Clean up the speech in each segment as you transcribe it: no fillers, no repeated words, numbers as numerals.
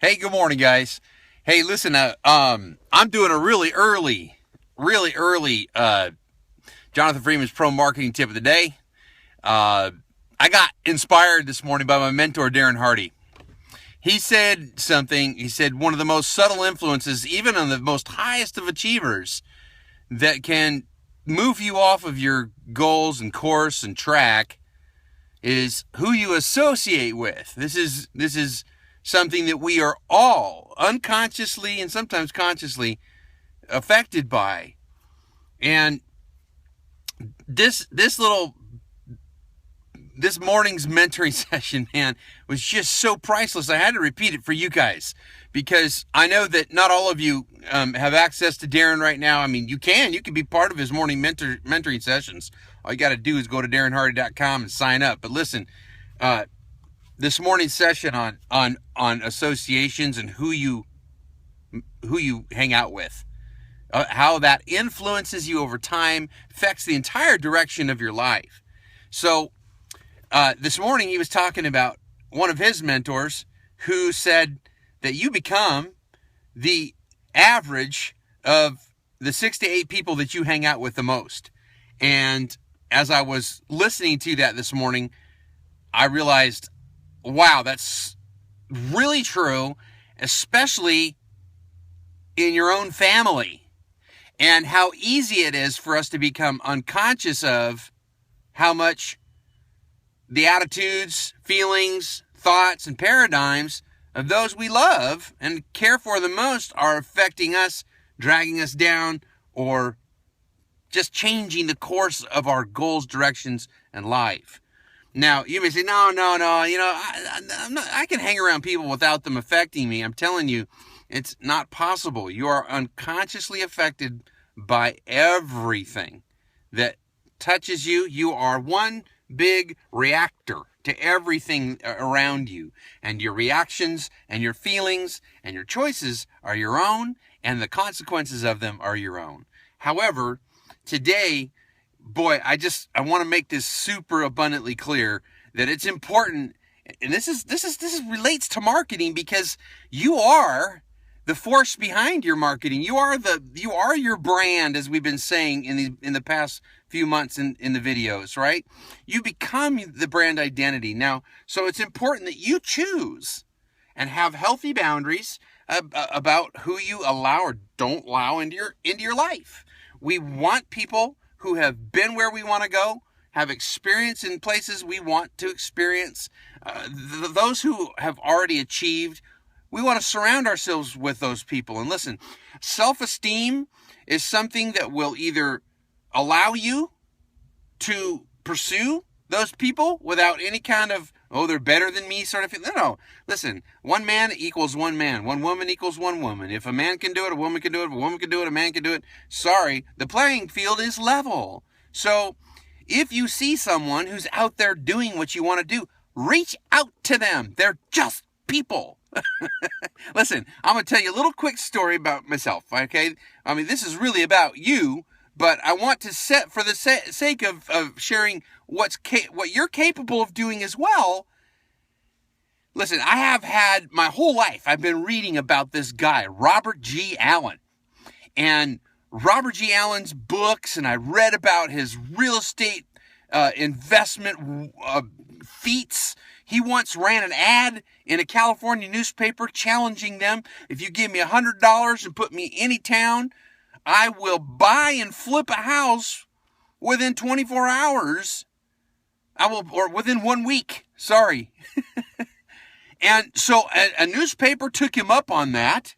Hey, good morning, guys. Hey, listen, I'm doing a really early Jonathan Freeman's pro marketing tip of the day. I got inspired this morning by my mentor, Darren Hardy. He said something. He said one of the most subtle influences, even on the most highest of achievers, that can move you off of your goals and course and track is who you associate with. This is something that we are all unconsciously and sometimes consciously affected by. And this morning's mentoring session, man, was just so priceless. I had to repeat it for you guys because I know that not all of you have access to Darren right now. I mean, you can be part of his morning mentoring sessions. All you got to do is go to darrenhardy.com and sign up. But listen, this morning's session on associations and who you hang out with, how that influences you over time, affects the entire direction of your life. So this morning he was talking about one of his mentors who said that you become the average of the 6 to 8 people that you hang out with the most. And as I was listening to that this morning, I realized, wow, that's really true, especially in your own family, and how easy it is for us to become unconscious of how much the attitudes, feelings, thoughts, and paradigms of those we love and care for the most are affecting us, dragging us down, or just changing the course of our goals, directions, and life. Now, you may say, no, I can hang around people without them affecting me. I'm telling you, it's not possible. You are unconsciously affected by everything that touches you. You are one big reactor to everything around you, and your reactions and your feelings and your choices are your own, and the consequences of them are your own. However, today, boy, I want to make this super abundantly clear that it's important, and this relates to marketing, because you are the force behind your marketing. You are your brand, as we've been saying in the past few months in the videos, right? You become the brand identity. Now, so it's important that you choose and have healthy boundaries about who you allow or don't allow into your life. We want people who have been where we want to go, have experience in places we want to experience. Those who have already achieved, we want to surround ourselves with those people. And listen, self-esteem is something that will either allow you to pursue those people without any kind of, oh, they're better than me sort of thing. No. Listen, one man equals one man. One woman equals one woman. If a man can do it, a woman can do it. If a woman can do it, a man can do it. Sorry, the playing field is level. So if you see someone who's out there doing what you want to do, reach out to them. They're just people. Listen, I'm going to tell you a little quick story about myself, okay? I mean, this is really about you, but I want to set, for the sake of sharing what you're capable of doing as well. Listen, I have had my whole life, I've been reading about this guy, Robert G. Allen. And Robert G. Allen's books, and I read about his real estate investment feats. He once ran an ad in a California newspaper challenging them, if you give me $100 and put me in any town, I will buy and flip a house within 24 hours. Or within 1 week. Sorry. And so a newspaper took him up on that,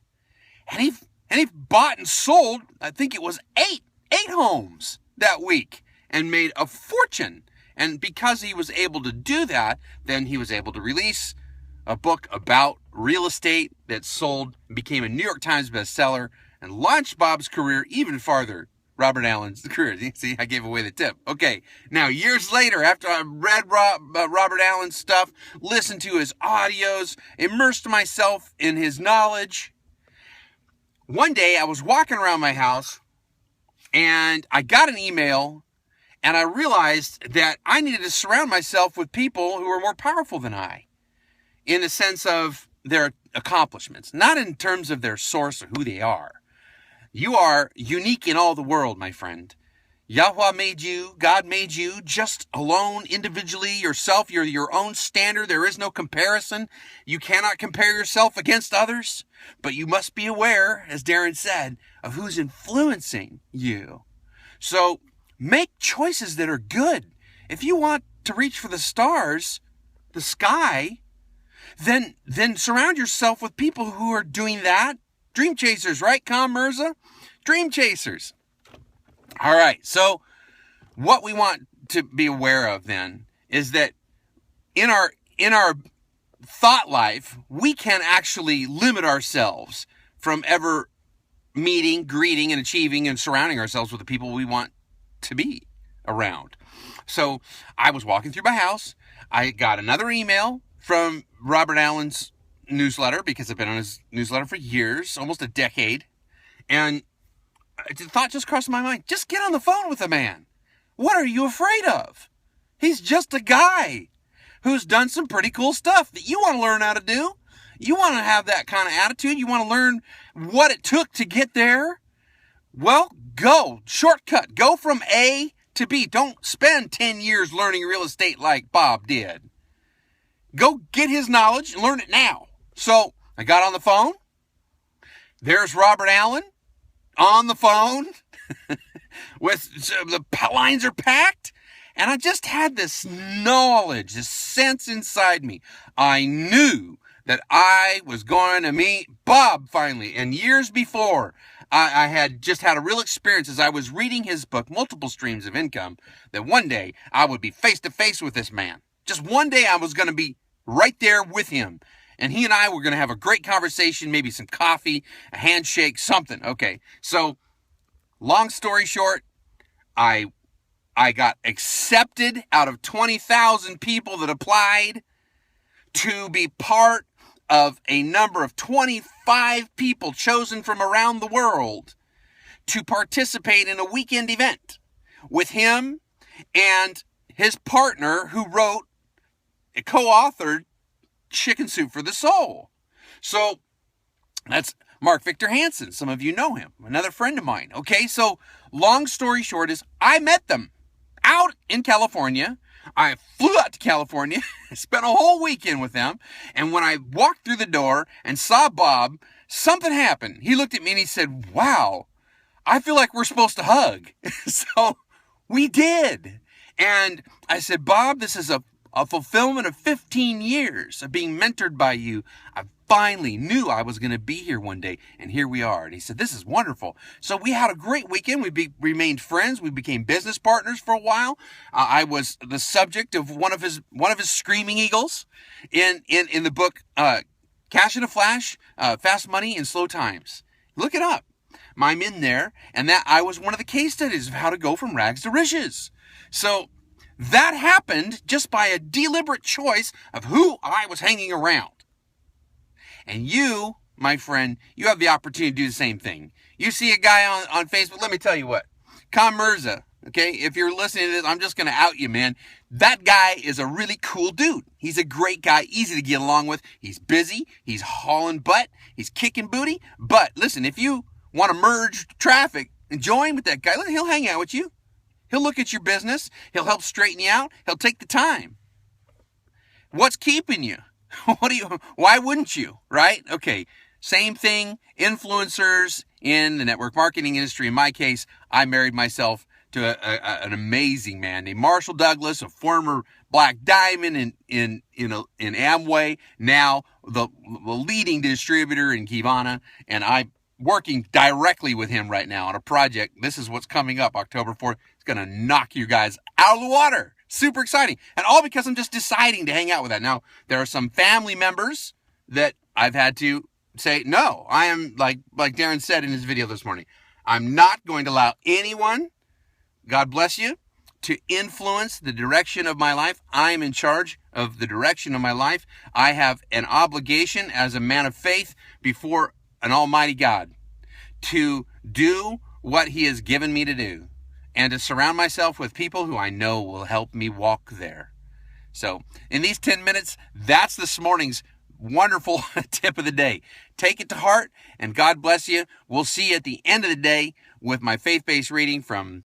and he bought and sold, I think it was eight homes that week, and made a fortune. And because he was able to do that, then he was able to release a book about real estate that sold, became a New York Times bestseller, and launched Bob's career even farther. Robert Allen's career. See, I gave away the tip. Okay, now years later, after I read Robert Allen's stuff, listened to his audios, immersed myself in his knowledge, one day I was walking around my house, and I got an email, and I realized that I needed to surround myself with people who were more powerful than I, in the sense of their accomplishments, not in terms of their source or who they are. You are unique in all the world, my friend. Yahweh made you, God made you just alone, individually, yourself. You're your own standard. There is no comparison. You cannot compare yourself against others, but you must be aware, as Darren said, of who's influencing you. So make choices that are good. If you want to reach for the stars, the sky, then surround yourself with people who are doing that. Dream chasers, right, Khan Mirza? Dream chasers. All right, so what we want to be aware of then is that in our thought life, we can actually limit ourselves from ever meeting, greeting, and achieving and surrounding ourselves with the people we want to be around. So I was walking through my house. I got another email from Robert Allen's newsletter, because I've been on his newsletter for years, almost a decade, and the thought just crossed my mind. Just get on the phone with the man. What are you afraid of? He's just a guy who's done some pretty cool stuff that you want to learn how to do. You want to have that kind of attitude. You want to learn what it took to get there. Well, go. Shortcut. Go from A to B. Don't spend 10 years learning real estate like Bob did. Go get his knowledge and learn it now. So I got on the phone. There's Robert Allen on the phone with the lines are packed. And I just had this knowledge, this sense inside me. I knew that I was going to meet Bob finally. And years before, I had just had a real experience as I was reading his book, Multiple Streams of Income, that one day I would be face to face with this man. Just one day I was going to be right there with him. And he and I were going to have a great conversation, maybe some coffee, a handshake, something. Okay, so long story short, I got accepted out of 20,000 people that applied to be part of a number of 25 people chosen from around the world to participate in a weekend event with him and his partner, who wrote, co-authored Chicken Soup for the Soul. So that's Mark Victor Hansen. Some of you know him, another friend of mine. Okay, so long story short is I met them out in California. I flew out to California, spent a whole weekend with them, and when I walked through the door and saw Bob, something happened. He looked at me and he said, "Wow, I feel like we're supposed to hug." So we did. And I said, "Bob, this is a fulfillment of 15 years of being mentored by you. I finally knew I was going to be here one day, and here we are." And he said, "This is wonderful." So we had a great weekend. We remained friends. We became business partners for a while. I was the subject of one of his screaming eagles in the book Cash in a Flash, Fast Money in Slow Times. Look it up. I'm in there, and that I was one of the case studies of how to go from rags to riches. So that happened just by a deliberate choice of who I was hanging around. And you, my friend, you have the opportunity to do the same thing. You see a guy on Facebook, let me tell you what, Khan Mirza, okay, if you're listening to this, I'm just going to out you, man. That guy is a really cool dude. He's a great guy, easy to get along with. He's busy, he's hauling butt, he's kicking booty. But listen, if you want to merge traffic and join with that guy, he'll hang out with you. He'll look at your business. He'll help straighten you out. He'll take the time. What's keeping you? Why wouldn't you? Right? Okay. Same thing. Influencers in the network marketing industry. In my case, I married myself to an amazing man named Marshall Douglas, a former Black Diamond in Amway, now the leading distributor in Kivana, and I'm working directly with him right now on a project. This is what's coming up October 4th. Going to knock you guys out of the water. Super exciting. And all because I'm just deciding to hang out with that. Now, there are some family members that I've had to say, no, I am, like Darren said in his video this morning, I'm not going to allow anyone, God bless you, to influence the direction of my life. I am in charge of the direction of my life. I have an obligation as a man of faith before an almighty God to do what he has given me to do, and to surround myself with people who I know will help me walk there. So in these 10 minutes, that's this morning's wonderful tip of the day. Take it to heart, and God bless you. We'll see you at the end of the day with my faith-based reading from